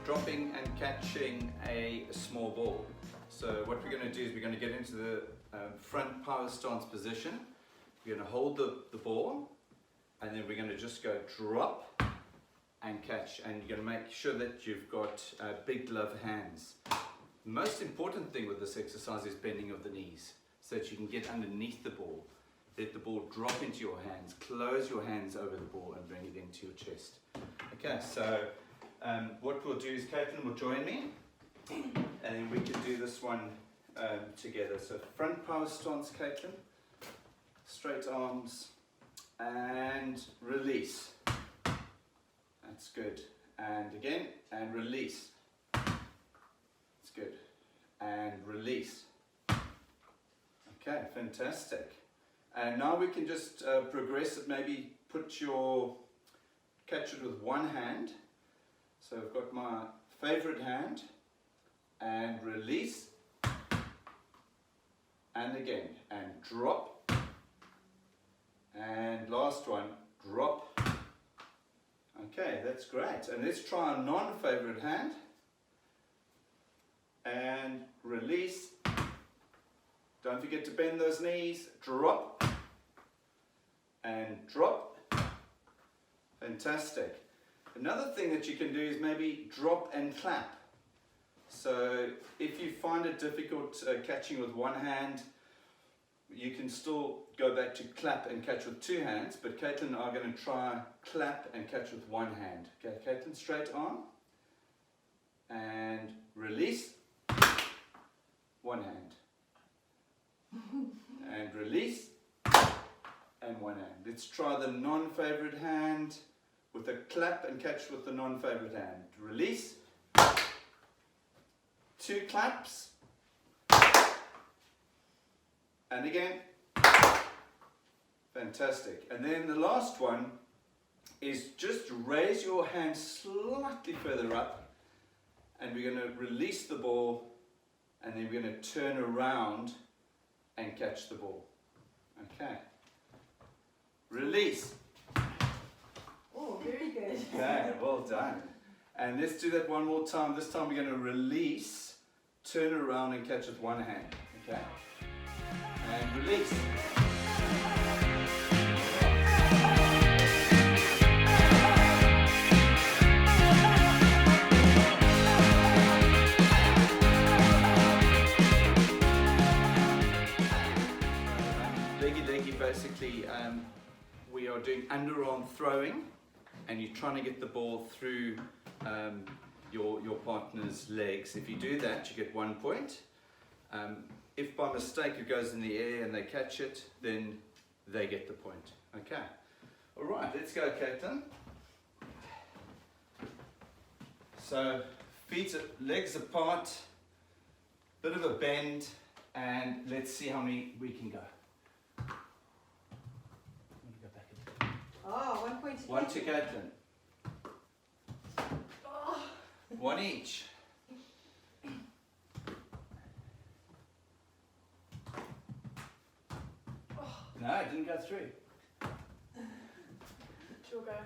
dropping and catching a small ball. So what we're going to do is we're going to get into the front power stance position. We're going to hold the ball, and then we're going to just go drop and catch, and you're going to make sure that you've got big glove hands. The most important thing with this exercise is bending of the knees, so that you can get underneath the ball, let the ball drop into your hands, close your hands over the ball and bring it into your chest. Okay, so what we'll do is Caitlin will join me, and then we can do this one together. So front power stance, Caitlin, straight arms, and release. That's good. And again, and release. That's good. And release. Okay, fantastic. And now we can just progress it. Maybe catch it with one hand. So I've got my favorite hand, and release, and again, and drop, and last one, drop. Okay, that's great. And let's try a non-favorite hand, and release. Don't forget to bend those knees, drop, and drop. Fantastic. Another thing that you can do is maybe drop and clap. So if you find it difficult catching with one hand, you can still go back to clap and catch with two hands, but Caitlin and I are going to try clap and catch with one hand. Okay, Caitlin, straight arm, and release, one hand, and release, and one hand. Let's try the non-favorite hand with a clap and catch with the non-favorite hand. Release, two claps, and again. Fantastic. And then the last one is just raise your hand slightly further up, and we're going to release the ball, and then we're going to turn around and catch the ball. Okay. Release. Oh, very good. Okay, well done. And let's do that one more time. This time we're going to release, turn around and catch with one hand. Okay? And release. Leggy, basically, we are doing underarm throwing, and you're trying to get the ball through your partner's legs. If you do that, you get 1 point. If by mistake it goes in the air and they catch it, then they get the point. Okay. All right, let's go, Caitlin. So legs apart, bit of a bend, and let's see how many we can go. Oh, 1 point to One to Caitlin. Oh. One each. No, it didn't go through. She'll go.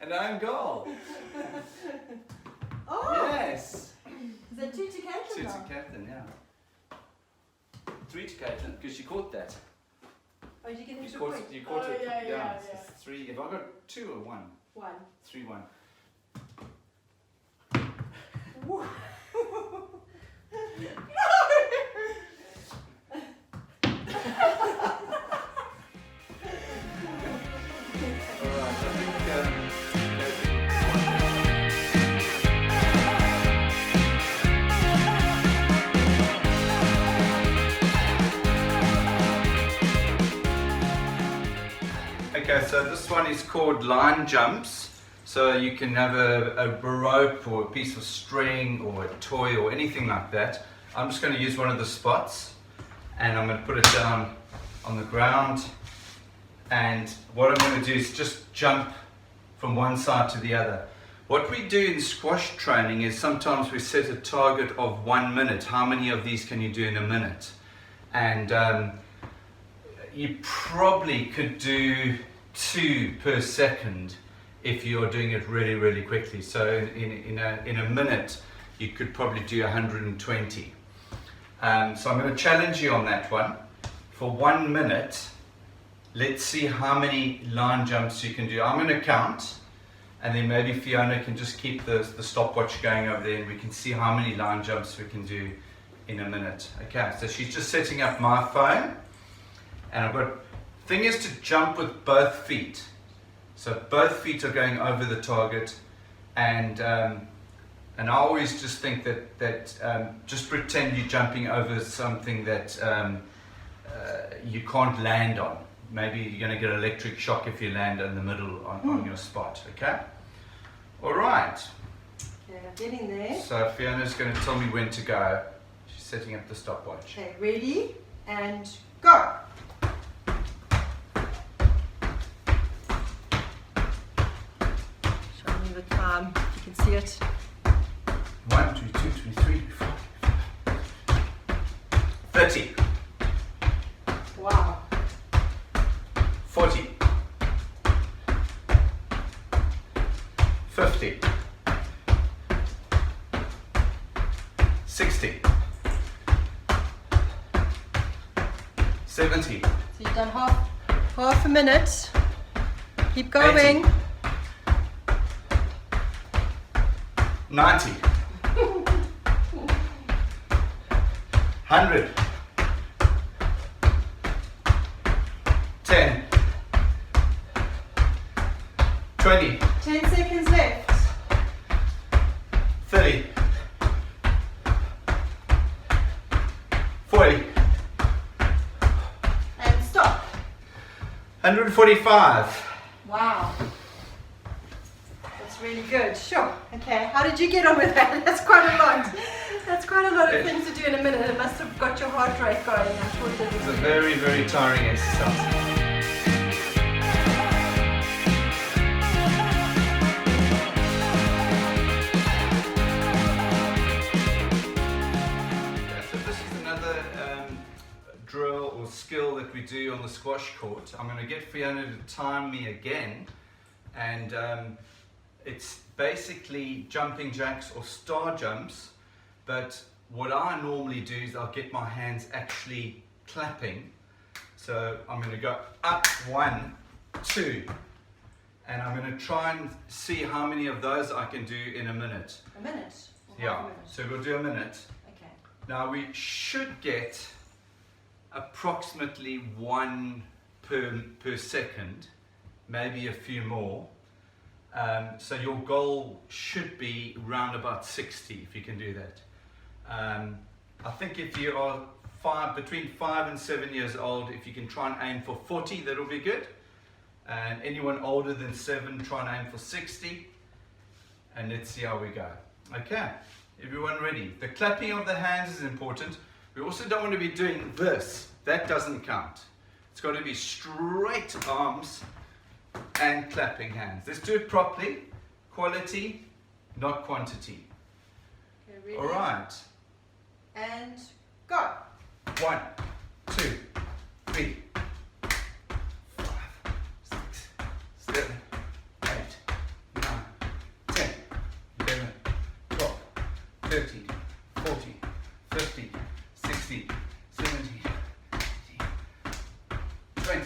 An own goal. Oh! Yes. Is that 2 to Caitlin? 2 to now? Caitlin, yeah. 3 to Caitlin, because she caught that. Oh, did you get an You extra caught, point? you caught Oh, it. yeah. It's 3. Have I got 2 or 1? 1. 3-1. Woo. Alright, I think okay, so this one is called line jumps. So you can have a rope or a piece of string or a toy or anything like that. I'm just going to use one of the spots, and I'm going to put it down on the ground, and what I'm going to do is just jump from one side to the other. What we do in squash training is sometimes we set a target of 1 minute. How many of these can you do in a minute? And you probably could do 2 per second if you're doing it really, really quickly. So in a minute, you could probably do 120. So I'm going to challenge you on that one. For 1 minute, let's see how many line jumps you can do. I'm going to count, and then maybe Fiona can just keep the stopwatch going over there, and we can see how many line jumps we can do in a minute. Okay, so she's just setting up my phone, and I've got, thing is to jump with both feet. So both feet are going over the target, and I always just think that just pretend you're jumping over something that you can't land on. Maybe you're going to get electric shock if you land in the middle on your spot, okay? All right. Okay, I'm getting there. So Fiona's going to tell me when to go. She's setting up the stopwatch. Okay, ready and go. Show me the time, if you can see it. 1, 2, 2, 3, 4, 30. Wow. 40. 50. 60. 70. So you've done half a minute. Keep going. 80. 90. 100. 10. 20. 10 seconds left. 30. 40. And stop. 145. Wow. That's really good. Sure. Okay. How did you get on with that? That's quite a lot. That's quite a lot of things to do in a minute. It must have got your heart rate going. I'm sure it did. It's a very, very tiring exercise. So this is another drill or skill that we do on the squash court. I'm going to get Fiona to time me again, and it's basically jumping jacks or star jumps, but what I normally do is I'll get my hands actually clapping. So I'm going to go up 1, 2, and I'm going to try and see how many of those I can do in a minute. A minute? Or Yeah, half a minute? so we'll do a minute. Okay. Now we should get approximately 1 per second, maybe a few more. So your goal should be round about 60 if you can do that. I think if you are between 5 and 7 years old, if you can try and aim for 40, that'll be good. And anyone older than 7, try and aim for 60. And let's see how we go. Okay, everyone ready? The clapping of the hands is important. We also don't want to be doing this. That doesn't count. It's got to be straight arms and clapping hands. Let's do it properly. Quality, not quantity. Okay, ready? All right. And go. 1, 2, 3, 5, 6, 7, 8, 9, 10, 11, 12, 13, 14, 15, 16, 17, 18, 20,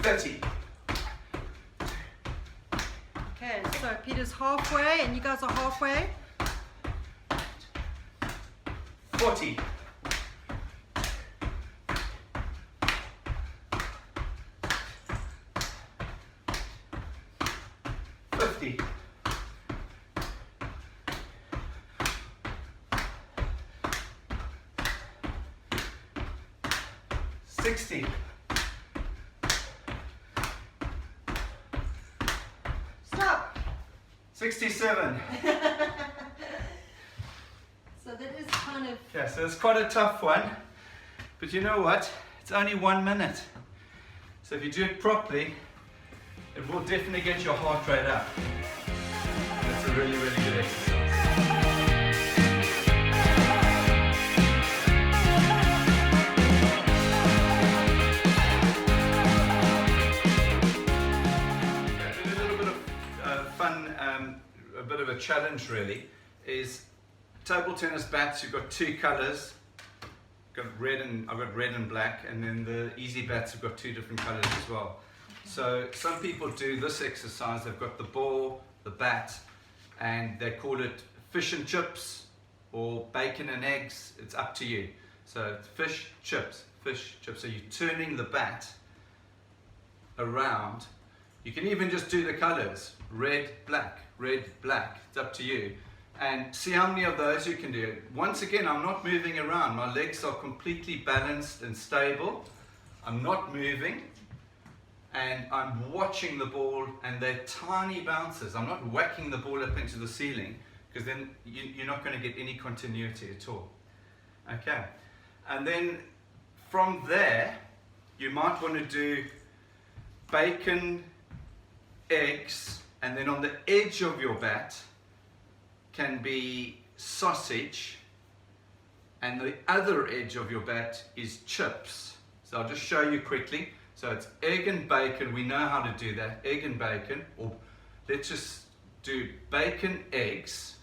30. Okay, so Peter's halfway and you guys are halfway. 40. 50. 60. Stop. 67. So that is kind of... Okay, so it's quite a tough one, but you know what? It's only 1 minute. So if you do it properly, it will definitely get your heart rate up. It's a really, really good exercise. fun, a bit of a challenge really, is table tennis bats. You've got two colours. I've got red and black, and then the easy bats have got two different colours as well. So some people do this exercise. They've got the ball, the bat, and they call it fish and chips or bacon and eggs. It's up to you. So it's fish, chips, fish, chips. So you're turning the bat around. You can even just do the colours, red, black, it's up to you. And see how many of those you can do. Once again, I'm not moving around. My legs are completely balanced and stable. I'm not moving. And I'm watching the ball, and they're tiny bounces. I'm not whacking the ball up into the ceiling, because then you're not going to get any continuity at all. Okay. And then from there, you might want to do bacon, eggs, and then on the edge of your bat can be sausage, and the other edge of your bat is chips. So I'll just show you quickly. So it's egg and bacon. We know how to do that. Egg and bacon, or let's just do bacon, eggs,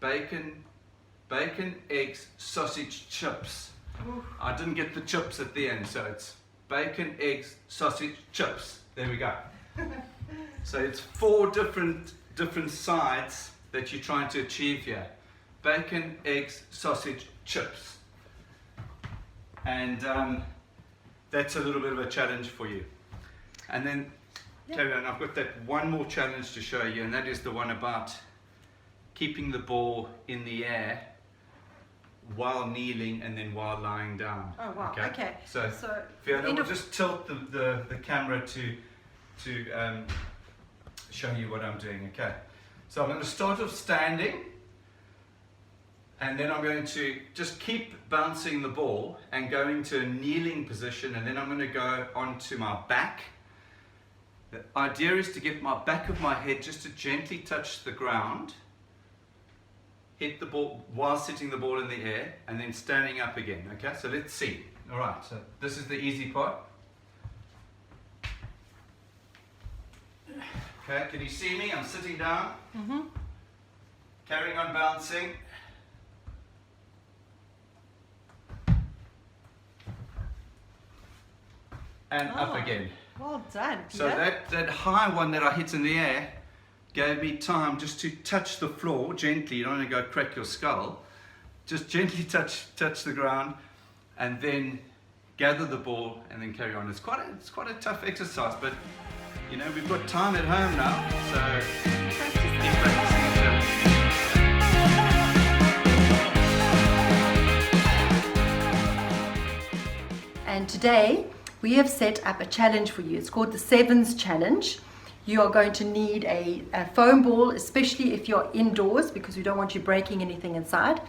eggs, sausage, chips. Ooh. I didn't get the chips at the end, so it's bacon, eggs, sausage, chips. There we go. So it's 4 different sides that you're trying to achieve here. Bacon, eggs, sausage, chips. And that's a little bit of a challenge for you. And then, carry on, I've got that one more challenge to show you, and that is the one about keeping the ball in the air while kneeling and then while lying down. Oh wow, okay. So Fiona, we'll just tilt the camera to show you what I'm doing, okay? So I'm going to start off standing, and then I'm going to just keep bouncing the ball and go into a kneeling position, and then I'm going to go onto my back. The idea is to get my back of my head just to gently touch the ground, hit the ball while sitting the ball in the air, and then standing up again, okay? So let's see. All right, so this is the easy part. Okay, can you see me? I'm sitting down, carrying on bouncing. And up again. Well done. So that high one that I hit in the air gave me time just to touch the floor gently. You don't want to go crack your skull. Just gently touch the ground, and then gather the ball and then carry on. It's quite a tough exercise, but you know, we've got time at home now, so keep practicing. And today we have set up a challenge for you. It's called the Sevens Challenge. You are going to need a foam ball, especially if you're indoors, because we don't want you breaking anything inside.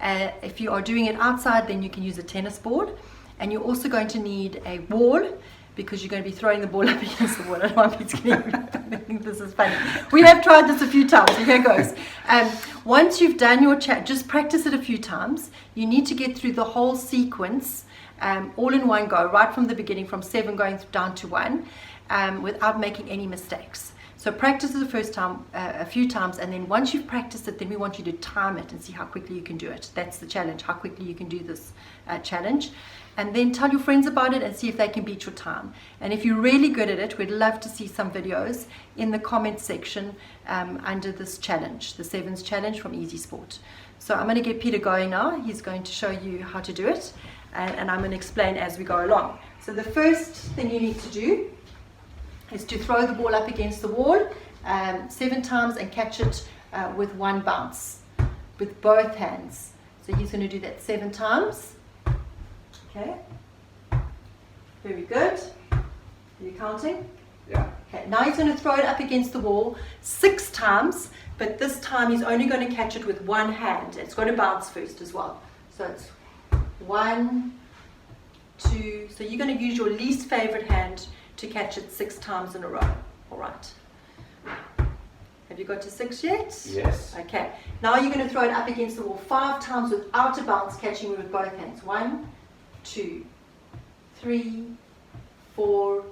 If you are doing it outside, then you can use a tennis board. And you're also going to need a wall, because you're going to be throwing the ball up against the wall. I don't want people to get I think this is funny. We have tried this a few times, so here goes. Once you've done your just practice it a few times. You need to get through the whole sequence all in one go, right from the beginning, from 7 going down to 1, without making any mistakes. So practice it the first time, a few times, and then once you've practiced it, then we want you to time it and see how quickly you can do it. That's the challenge, how quickly you can do this challenge. And then tell your friends about it and see if they can beat your time. And if you're really good at it, we'd love to see some videos in the comments section under this challenge, the Sevens Challenge from Easy Sport. So I'm going to get Peter going now. He's going to show you how to do it, and I'm going to explain as we go along. So the first thing you need to do is to throw the ball up against the wall 7 times and catch it with 1 bounce with both hands. So he's going to do that 7 times. Okay, very good. Are you counting? Yeah. Okay, now he's going to throw it up against the wall 6 times, but this time he's only going to catch it with 1 hand. It's going to bounce first as well. So it's 1, 2, so you're going to use your least favorite hand to catch it 6 times in a row. All right. Have you got to 6 yet? Yes. Okay, now you're going to throw it up against the wall 5 times without a bounce, catching it with both hands. 1, 2, 3, 4,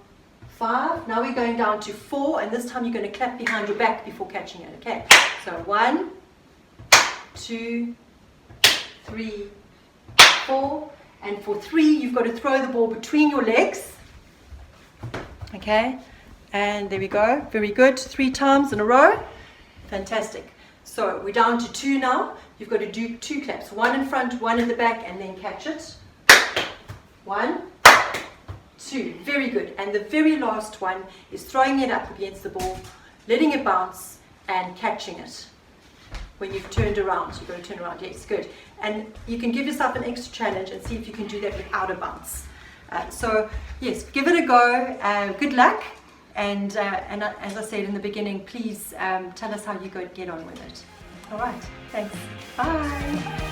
5. Now we're going down to 4, and this time you're going to clap behind your back before catching it, okay? So 1, 2, 3, 4, and for 3 you've got to throw the ball between your legs, okay? And there we go, very good, 3 times in a row, fantastic. So we're down to 2 now. You've got to do 2 claps, 1 in front, 1 in the back, and then catch it. 1, 2, very good. And the very last one is throwing it up against the ball, letting it bounce, and catching it. When you've turned around, you've got to turn around, yes, good. And you can give yourself an extra challenge and see if you can do that without a bounce. So yes, give it a go, good luck. And as I said in the beginning, please tell us how you get on with it. All right, thanks. Bye.